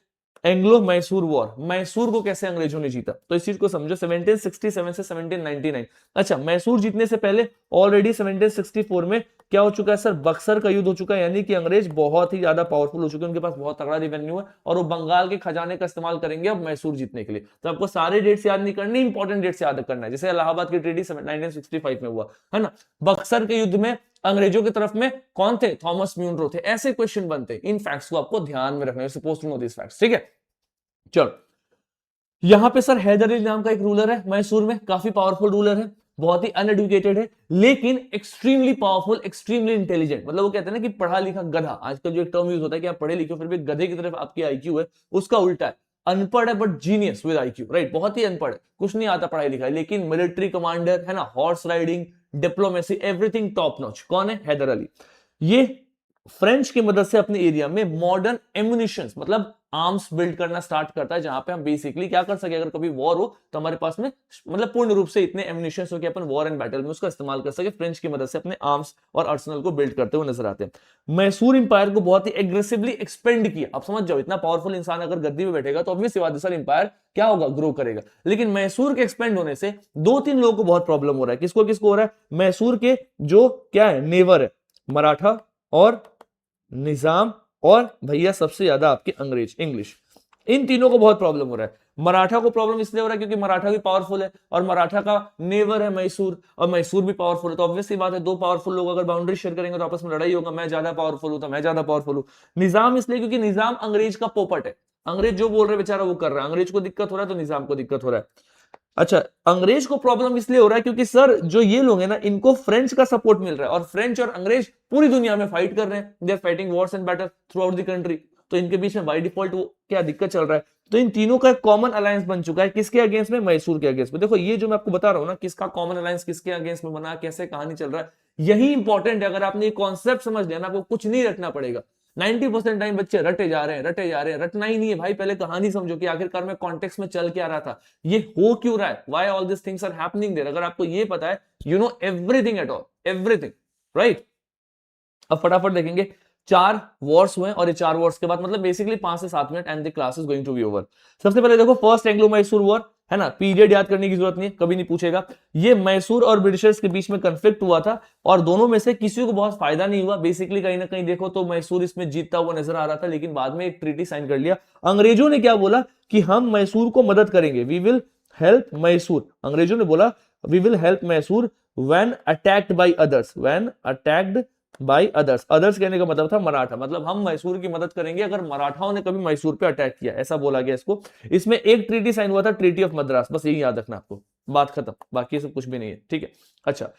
Anglo Mysore war. Mysore को कैसे अंग्रेजों ने जीता, तो इस चीज को समझो। 1767 से 1799। अच्छा, मैसूर जीतने से पहले ऑलरेडी 1764 में क्या हो चुका है सर, बक्सर का युद्ध हो चुका है। यानी कि अंग्रेज बहुत ही ज्यादा पावरफुल हो चुके हैं, उनके पास बहुत तगड़ा रेवेन्यू है और वो बंगाल के खजाने का इस्तेमाल करेंगे अब मैसूर जीतने के लिए। तो आपको सारे डेट्स याद नहीं करने, इंपॉर्टेंट डेट्स याद करना है। जैसे इलाहाबाद की ट्रीटी 1965 में हुआ है ना, बक्सर के युद्ध में अंग्रेजों की तरफ में कौन थे, थॉमस म्यूनरो थे। ऐसे क्वेश्चन बनते हैं, इन फैक्ट्स को आपको ध्यान में रखना है, suppose to know this facts, ठीक है। चलो, यहां पे सर हैदर अली नाम का एक रूलर है मैसूर में, काफी पावरफुल रूलर है, बहुत ही अनएडुकेटेड है लेकिन एक्सट्रीमली पावरफुल, एक्सट्रीमली इंटेलिजेंट। मतलब वो कहते हैं ना कि पढ़ा लिखा गधा, आजकल जो एक टर्म यूज होता है कि आप पढ़े लिखे हो फिर भी गधे की तरफ आपकी आईक्यू है, उसका उल्टा है। अनपढ़ है but genius with IQ, right. बहुत ही अनपढ़ है, कुछ नहीं आता पढ़ाई लिखाई, लेकिन मिलिट्री कमांडर है ना, horse riding, diplomacy, everything top notch. कौन है, हैदर अली। ये फ्रेंच की मदद से अपने एरिया में मॉडर्न एम्युनिशंस, मतलब आर्म्स बिल्ड करना स्टार्ट करता है, जहां पे हम बेसिकली क्या कर सके, अगर कभी वॉर हो तो हमारे पास में मतलब पूर्ण रूप से इतने एम्युनिशंस हो कि अपन वॉर एंड बैटल में उसका इस्तेमाल कर सके। फ्रेंच की मदद से अपने आर्म्स और आर्सेनल को बिल्ड करते हुए नजर आते हैं। मैसूर इंपायर को बहुत ही एग्रेसिवली एक्सपेंड किया। अब समझ जाओ, इतना पावरफुल इंसान अगर गद्दी में बैठेगा तो ऑब्वियसली बात है सर, इंपायर क्या होगा, ग्रो करेगा। लेकिन मैसूर के एक्सपेंड होने से दो तीन लोगों को बहुत प्रॉब्लम हो रहा है। किसको किसको हो रहा है, मैसूर के जो क्या है नेवर है, मराठा और निजाम, और भैया सबसे ज्यादा आपके अंग्रेज, इंग्लिश, इन तीनों को बहुत प्रॉब्लम हो रहा है। मराठा को प्रॉब्लम इसलिए हो रहा है क्योंकि मराठा भी पावरफुल है और मराठा का नेवर है मैसूर, और मैसूर भी पावरफुल है। तो ऑब्वियसली बात है, दो पावरफुल लोग अगर बाउंड्री शेयर करेंगे तो आपस में लड़ाई होगा, मैं ज्यादा पावरफुल हूं तो मैं ज्यादा पावरफुल हूं। निजाम इसलिए क्योंकि निजाम अंग्रेज का पोपट है, अंग्रेज जो बोल रहे बेचारा वो कर रहा है, अंग्रेज को दिक्कत हो रहा है तो निजाम को दिक्कत हो रहा है। अच्छा, अंग्रेज को प्रॉब्लम इसलिए हो रहा है क्योंकि सर जो ये लोग हैं ना, इनको फ्रेंच का सपोर्ट मिल रहा है और फ्रेंच और अंग्रेज पूरी दुनिया में फाइट कर रहे हैं, they are fighting wars and battle throughout the country. तो इनके बीच में बाय डिफॉल्ट वो क्या दिक्कत चल रहा है, तो इन तीनों का एक कॉमन अलायंस बन चुका है। किसके अगेंस्ट में, मैसूर के अगेंस्ट में। देखो ये जो मैं आपको बता रहा हूं ना, किसका कॉमन अलायंस किसके अगेंस्ट में बना, कैसे कहानी चल रहा है, यही इंपॉर्टेंट है। अगर आपने ये कॉन्सेप्ट समझ लिया ना, आपको कुछ नहीं रटना पड़ेगा। 90% टाइम बच्चे रटे जा रहे हैं, रटे जा रहे हैं। रटना ही नहीं है भाई, पहले कहानी समझो कि आखिरकार में कॉन्टेक्स्ट में चल क्या रहा था, ये हो क्यों रहा है, why all this things are happening there. अगर आपको ये पता है, you know everything at all, everything, right. अब फटाफट देखेंगे, 4 वॉर्स हुए और ये 4 वॉर्स के बाद मतलब बेसिकली 5 से 7 minute and the class is going to be over. सबसे पहले देखो फर्स्ट एंग्लो मैसूर वॉर, है ना, पीरियड याद करने की जरूरत नहीं है, कभी नहीं पूछेगा। ये मैसूर और ब्रिटिशर्स के बीच में कन्फ्लिक्ट हुआ था और दोनों में से किसी को बहुत फायदा नहीं हुआ। बेसिकली कहीं ना कहीं देखो तो मैसूर इसमें जीतता हुआ नजर आ रहा था, लेकिन बाद में एक ट्रीटी साइन कर लिया। अंग्रेजों ने क्या बोला कि हम मैसूर को मदद करेंगे, वी विल हेल्प मैसूर। अंग्रेजों ने बोला we will help Mysore when attacked by others, when attacked by others. Others कहने का मतलब था मराठा, मतलब हम मैसूर की मदद करेंगे अगर मराठाओं ने कभी मैसूर पे अटैक किया, ऐसा बोला गया इसको। इसमें एक ट्रीटी साइन हुआ था, ट्रीटी ऑफ मद्रास, बस यही याद रखना आपको, बात खत्म, बाकी सब कुछ भी नहीं है, ठीक है। अच्छा,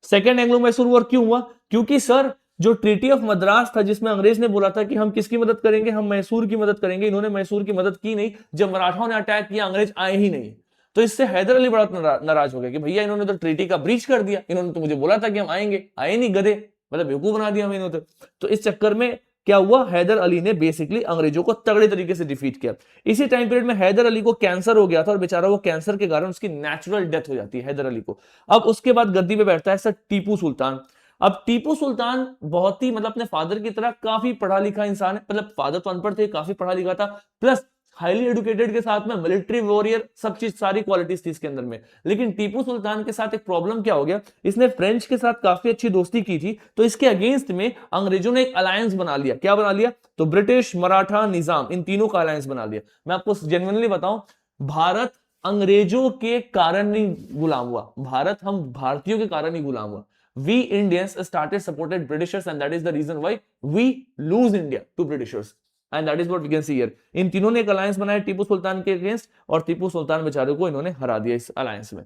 सेकेंड एंग्लो मैसूर वॉर क्यों हुआ, क्योंकि सर जो ट्रीटी ऑफ मद्रास था जिसमें अंग्रेज ने बोला था कि हम किसकी मदद करेंगे, हम मैसूर की मदद करेंगे, इन्होंने मैसूर की मदद की नहीं। जब मराठाओं ने अटैक किया अंग्रेज आए ही नहीं। तो इससे हैदर अली बड़ा नाराज हो गया कि भैया इन्होंने तो ट्रीटी का ब्रीच कर दिया, इन्होंने तो मुझे बोला था कि हम आएंगे, आए नहीं गधे, मतलब बेवकूफ बना दिया हमें इन्होंने। तो इस चक्कर में क्या हुआ, हैदर अली ने बेसिकली अंग्रेजों को तगड़े तरीके से डिफीट किया। इसी टाइम पीरियड में हैदर अली को कैंसर हो गया था और बेचारा वो कैंसर के कारण उसकी नेचुरल डेथ हो जाती है हैदर अली को। अब उसके बाद गद्दी पे बैठता है सर टीपू सुल्तान। अब टीपू सुल्तान बहुत ही मतलब अपने फादर की तरह काफी पढ़ा लिखा इंसान है, मतलब फादर तो अनपढ़ थे, काफी पढ़ा लिखा था, प्लस हाईली एजुकेटेड के साथ में मिलिट्री वॉरियर, सब चीज सारी क्वालिटीज थी इसके अंदर में। लेकिन टीपू सुल्तान के साथ एक प्रॉब्लम क्या हो गया, इसने फ्रेंच के साथ काफी अच्छी दोस्ती की थी, तो इसके अगेंस्ट में अंग्रेजों ने एक अलायंस बना लिया। क्या बना लिया? तो ब्रिटिश, मराठा, निजाम, इन तीनों का अलायंस बना लिया। मैं आपको जेन्युइनली बताऊं, भारत अंग्रेजों के कारण नहीं गुलाम हुआ, भारत हम भारतीयों के कारण ही गुलाम हुआ। We Indians started supported Britishers and that is the reason why we lose India to Britishers and that is what we can see here। इन तीनों ने एक अलायंस बनाया टीपू सुल्तान के अगेंस्ट और टीपू सुल्तान बेचारे को इन्होंने हरा दिया इस अलायंस में।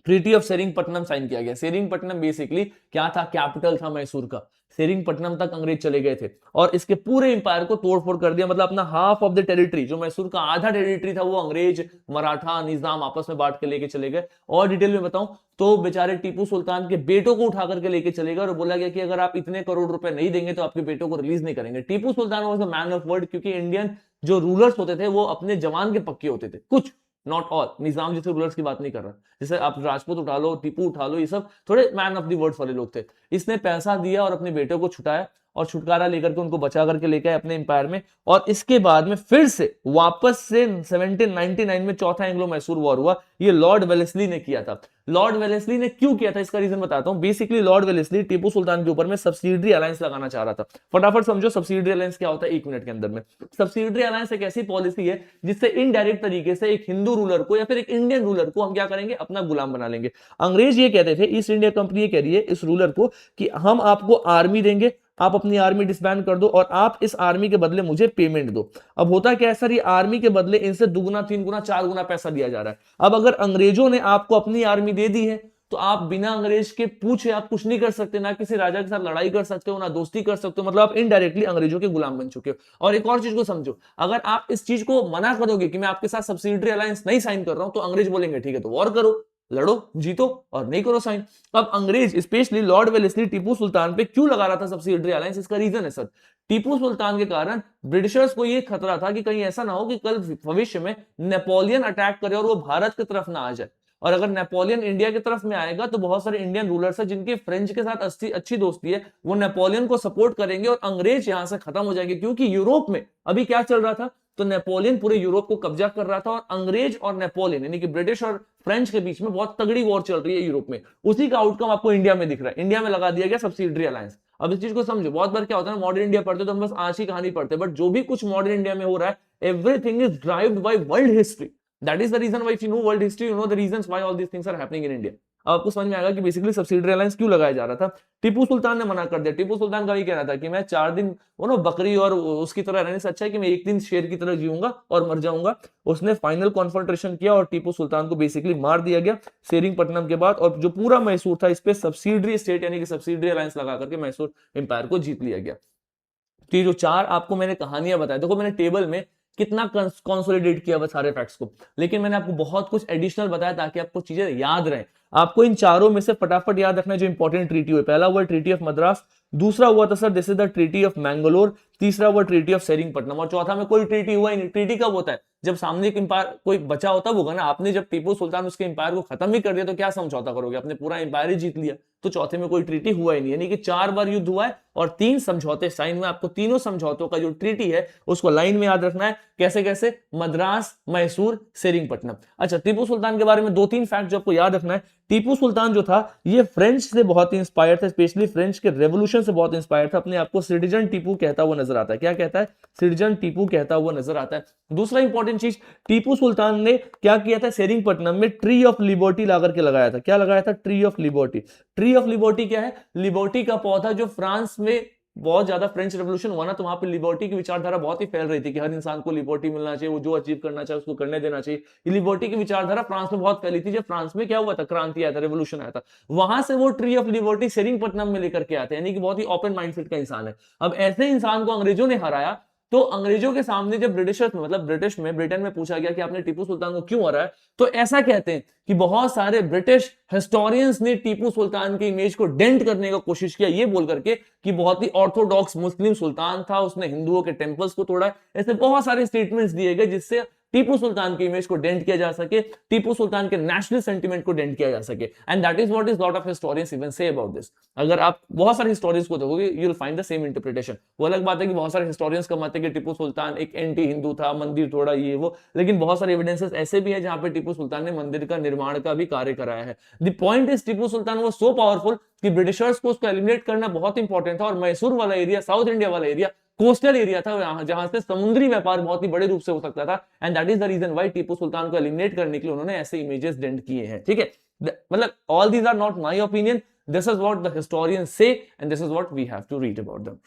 ट्रीटी ऑफ सेरिंगपट्टनम साइन किया गया। सेरिंगपट्टनम बेसिकली क्या था? कैपिटल था मैसूर का। सेरिंगपट्टनम तक अंग्रेज चले गए थे और इसके पूरे इंपायर को तोड़फोड़ कर दिया, मतलब अपना हाफ ऑफ द टेरिटरी, जो मैसूर का आधा टेरिटरी था, वो अंग्रेज, मराठा, निजाम आपस में बांट के लेके चले गए। और डिटेल में बताऊं तो बेचारे टीपू सुल्तान के बेटों को उठा करके लेके चले गए और बोला गया कि अगर आप इतने करोड़ रुपए नहीं देंगे तो आपके बेटों को रिलीज नहीं करेंगे। Tipu Sultan was a man of word, क्योंकि इंडियन जो रूलर्स होते थे वो अपने जवान के पक्के होते थे, कुछ, नॉट ऑल। निजाम जैसे रूलर्स की बात नहीं कर रहा, जैसे आप राजपूत उठा लो, टीपू उठा लो, ये सब थोड़े मैन ऑफ द वर्ड्स वाले लोग थे। इसने पैसा दिया और अपने बेटे को छुटाया और छुटकारा लेकर के उनको बचा करके लेके आए अपने एम्पायर में। और इसके बाद में फिर से वापस से 1799 में चौथा एंग्लो मैसूर वॉर हुआ। ये लॉर्ड वेलेस्ली ने किया था। लॉर्ड वेलेस्ली ने क्यों किया था इसका रीजन बताता हूं। Basically Lord Wellesley Tipu Sultan के ऊपर में सब्सिडरी अलायंस लगाना चाह रहा था। फटाफट समझो सब्सिडरी अलायंस क्या होता है, 1 मिनट के अंदर में। सब्सिडरी अलायंस एक ऐसी पॉलिसी है जिससे इनडायरेक्ट तरीके से एक हिंदू रूलर को या फिर एक इंडियन रूलर को हम क्या करेंगे, अपना गुलाम बना लेंगे। अंग्रेज ये कहते थे, ईस्ट इंडिया कंपनी ये कह रही है इस रूलर को कि हम आपको आर्मी देंगे, आप अपनी आर्मी डिसबैंड कर दो और आप इस आर्मी के बदले मुझे पेमेंट दो। अब होता क्या है सर, ये आर्मी के बदले इनसे 2 गुना 3 गुना 4 गुना पैसा दिया जा रहा है। अब अगर अंग्रेजों ने आपको अपनी आर्मी दे दी है तो आप बिना अंग्रेज के पूछे आप कुछ नहीं कर सकते, ना किसी राजा के साथ लड़ाई कर सकते हो, ना दोस्ती कर सकते हो, मतलब आप इनडायरेक्टली अंग्रेजों के गुलाम बन चुके हो। और एक और चीज को समझो, अगर आप इस चीज को मना करोगे कि मैं आपके साथ सब्सिडरी अलायंस नहीं साइन कर रहा हूं, तो अंग्रेज बोलेंगे ठीक है तो वॉर करो, लड़ो, जीतो और नहीं करो साइन। अब अंग्रेज specially Lord Wellesley Tipu Sultan पे क्यों लगा रहा था सब्सिडरी अलायंस, इसका रीजन है सर, टीपू सुल्तान के कारण ब्रिटिशर्स को यह खतरा था कि कहीं ऐसा ना हो कि कल भविष्य में नेपोलियन अटैक करे और वो भारत की तरफ ना आ जाए। और अगर नेपोलियन इंडिया की तरफ में आएगा तो बहुत सारे इंडियन रूलर्स हैं जिनकी फ्रेंच के साथ अच्छी दोस्ती है, वो नेपोलियन को सपोर्ट करेंगे और अंग्रेज यहां से खत्म हो जाएंगे। क्योंकि यूरोप में अभी क्या चल रहा था, तो नेपोलियन पूरे यूरोप को कब्जा कर रहा था और अंग्रेज और नेपोलियन यानी कि ब्रिटिश और फ्रेंच के बीच में बहुत तगड़ी वॉर चल रही है यूरोप में। उसी का आउटकम आपको इंडिया में दिख रहा है। इंडिया में लगा दिया गया सब्सिडरी अलायंस। अब इस चीज को समझो, बहुत बार क्या होता है, मॉडर्न इंडिया पढ़ते तो हम बस आज की कहानी पढ़ते हैं, बट जो भी कुछ मॉडर्न इंडिया में हो रहा है, everything is drived by world history. That is the reason why if you know world history, you know the reasons why all these things are happening in India। अब आपको समझ में आएगा कि बेसिकली सब्सिडरी अलायंस क्यों लगाया जा रहा था। टीपू सुल्तान ने मना कर दिया। टीपू सुल्तान का ये कहना था कि मैं 4 दिन वो ना बकरी और उसकी तरह रहने से अच्छा है कि मैं 1 दिन शेर की तरह जीऊंगा और मर जाऊंगा। उसने फाइनल कॉन्फ्रंटेशन किया और टीपू सुल्तान को बेसिकली मार दिया गया सेरिंगपट्टनम के बाद। और जो पूरा मैसूर था इस पे सब्सिडरी स्टेट यानी कि सब्सिडरी अलायंस लगा करके मैसूर एम्पायर को जीत लिया गया। तो ये जो 4 आपको मैंने कहानियां बताई, देखो मैंने टेबल में कितना कंसोलिडेट किया सारे फैक्ट्स को, लेकिन मैंने आपको बहुत कुछ एडिशनल बताया ताकि आपको चीजें याद रहें। आपको इन चारों में से फटाफट याद रखना है जो इंपॉर्टेंट ट्रीटी हुए। पहला हुआ ट्रीटी ऑफ मद्रास, दूसरा हुआ था sir this is the treaty of Mangalore, तीसरा हुआ ट्रीटी ऑफ सेरिंगपट्टनम और चौथा में कोई ट्रीटी हुआ ही नहीं। ट्रीटी कब होता है, जब सामने एक एम्पायर कोई बचा होता होगा ना। आपने जब टीपू सुल्तान उसके एम्पायर को खत्म ही कर दिया तो क्या समझौता करोगे, आपने पूरा एम्पायर ही जीत लिया। तो चौथे में कोई ट्रीटी हुआ ही नहीं, यानी कि 4 बार युद्ध हुआ है और 3 समझौते साइन हुए। आपको तीनों समझौतों का जो ट्रीटी है उसको लाइन में याद रखना है, कैसे कैसे, मद्रास, मैसूर, सेरिंगपट्टनम। अच्छा, टीपू सुल्तान के बारे में 2-3 फैक्ट जो आपको याद रखना है। टीपू सुल्तान जो था ये फ्रेंच से बहुत इंस्पायर था, स्पेशली फ्रेंच के रेवोल्यूशन से बहुत इंस्पायर था। अपने आप को सिटीजन टीपू कहता हुआ नजर आता है। क्या कहता है, सिटीजन टीपू कहता हुआ नजर आता है। दूसरा इंपॉर्टेंट चीज, टीपू सुल्तान ने क्या किया था, सेरिंगपट्टनम में ट्री ऑफ लिबर्टी ला करके लगाया था। क्या लगाया था, tree of liberty. Tree of liberty क्या है, लिबर्टी का पौधा जो फ्रांस में बहुत ज्यादा फ्रेंच रेवोल्यूशन हुआ ना, तो वहां पे लिबर्टी की विचारधारा बहुत ही फैल रही थी कि हर इंसान को लिबर्टी मिलना चाहिए, वो जो अचीव करना चाहे उसको करने देना चाहिए। ये लिबर्टी की विचारधारा फ्रांस में बहुत फैली थी। जब फ्रांस में क्या हुआ था, क्रांति आया था, रेवोल्यूशन आया था, वहां से वो ट्री ऑफ लिबर्टी सेरिंगपट्टनम में लेकर के आते हैं, यानी कि बहुत ही ओपन माइंडसेट का इंसान है। अब ऐसे इंसान को अंग्रेजों ने हराया, तो अंग्रेजों के सामने जब ब्रिटिशर्स में मतलब ब्रिटेन में पूछा गया कि आपने टीपू सुल्तान को क्यों हराया, तो ऐसा कहते हैं कि बहुत सारे ब्रिटिश हिस्टोरियंस ने टीपू सुल्तान की इमेज को डेंट करने का कोशिश किया, ये बोल करके कि बहुत ही ऑर्थोडॉक्स मुस्लिम सुल्तान था, उसने हिंदुओं के टेंपल्स को तोड़ा। ऐसे बहुत सारे स्टेटमेंट्स दिए गए जिससे टीपू सुल्तान की इमेज को डेंट किया जा सके, टीपू सुल्तान के नेशनल सेंटिमेंट को डेंट किया जा सके। And that is what is lot of historians even say about this. अगर आप बहुत सारे हिस्टोरियंस को देखोगे you will find the same interpretation. वो अलग बात है कि बहुत सारे हिस्टोरियंस का मत है कि टीपू सुल्तान एक एंटी हिंदू था, मंदिर तोड़ा ये वो, लेकिन बहुत सारे एविडेंसेस ऐसे भी है जहां पे टीपू सुल्तान ने मंदिर का निर्माण का भी कार्य कराया है। The point is Tipu Sultan वो सो पावरफुल कि ब्रिटिशर्स को उसको एलिमिनेट करना बहुत इंपॉर्टेंट था, और मैसूर वाला एरिया, साउथ इंडिया वाला एरिया कोस्टल एरिया था जहां से समुद्री व्यापार बहुत ही बड़े रूप से हो सकता था। And that is the reason why Tipu Sultan को एलिमिनेट करने के लिए उन्होंने ऐसे इमेजेस डेंट किए हैं। ठीक है, मतलब all these are not my opinion, this is what the historians say and this is what we have to read about them,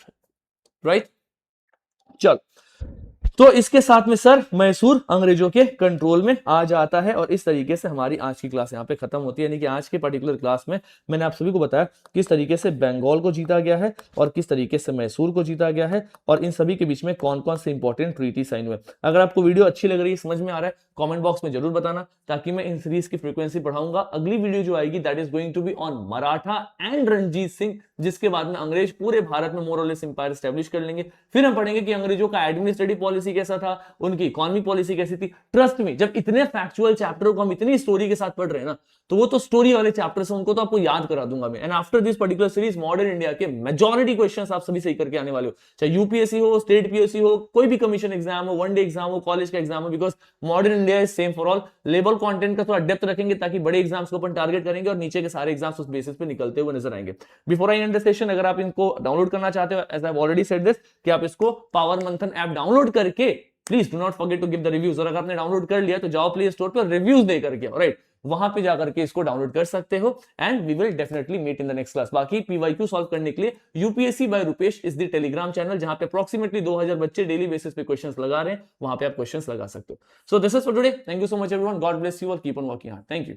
right. चल, तो इसके साथ में सर मैसूर अंग्रेजों के कंट्रोल में आ जाता है, और इस तरीके से हमारी आज की क्लास यहाँ पे खत्म होती है। यानी कि आज के पर्टिकुलर क्लास में मैंने आप सभी को बताया किस तरीके से बंगाल को जीता गया है और किस तरीके से मैसूर को जीता गया है, और इन सभी के बीच में कौन कौन से इंपॉर्टेंट ट्रीटी साइन हुए। अगर आपको वीडियो अच्छी लग रही है, समझ में आ रहा है, कमेंट बॉक्स में जरूर बताना, ताकि मैं इन सीरीज की फ्रीक्वेंसी बढ़ाऊंगा। अगली वीडियो जो आएगी that is going to be on Maratha and Ranjit Singh, जिसके बाद में अंग्रेज पूरे भारत में मोर और लेस एम्पायर एस्टैब्लिश कर लेंगे। फिर हम पढ़ेंगे कि अंग्रेजों का एडमिनिस्ट्रेटिव पॉलिसी कैसा था, उनकी इकोनॉमी पॉलिसी कैसी थी। ट्रस्ट में जब इतने फैक्चुअल चैप्टर को हम इतनी स्टोरी के साथ पढ़ रहे हैं ना, तो वो तो स्टोरी वाले चैप्टर्स हैं, उनको तो आपको याद करा दूंगा मैं। And after this particular series modern India के मेजॉरिटी क्वेश्चंस आप सभी सही करके आने वाले हो, चाहे यूपीएससी हो, स्टेट पीएससी हो, कोई भी कमीशन एग्जाम हो, वनडे एग्जाम हो, कॉलेज का एग्जाम हो, because modern India is same for all. Level content का थोड़ा डेप्थ रखेंगे ताकि बड़े एग्जाम्स को अपन टारगेट करेंगे और नीचे के सारे एग्जाम्स उस बेसिस पे निकलते हुए नजर आएंगे। Before I end the session, अगर आप इनको डाउनलोड करना चाहते हो, as I have already said this, कि आप इसको पावर मंथन ऐप डाउनलोड करके please do not forget to give the reviews. और अगर आपने डाउनलोड कर लिया तो जाओ प्ले स्टोर पर रिव्यूज दे करके, राइट, वहां पे जाकर के इसको डाउनलोड कर सकते हो। And we will definitely meet in the next class. बाकी पीवाईक्यू सॉल्व करने के लिए UPSC by Rupesh is the Telegram channel, जहां पे अप्रोक्सीमेटली 2000 बच्चे डेली बेसिस पे क्वेश्चंस लगा रहे हैं, वहां पे आप क्वेश्चंस लगा सकते हो। So this is for today, thank you so much everyone, God bless you और keep on working hard, thank you.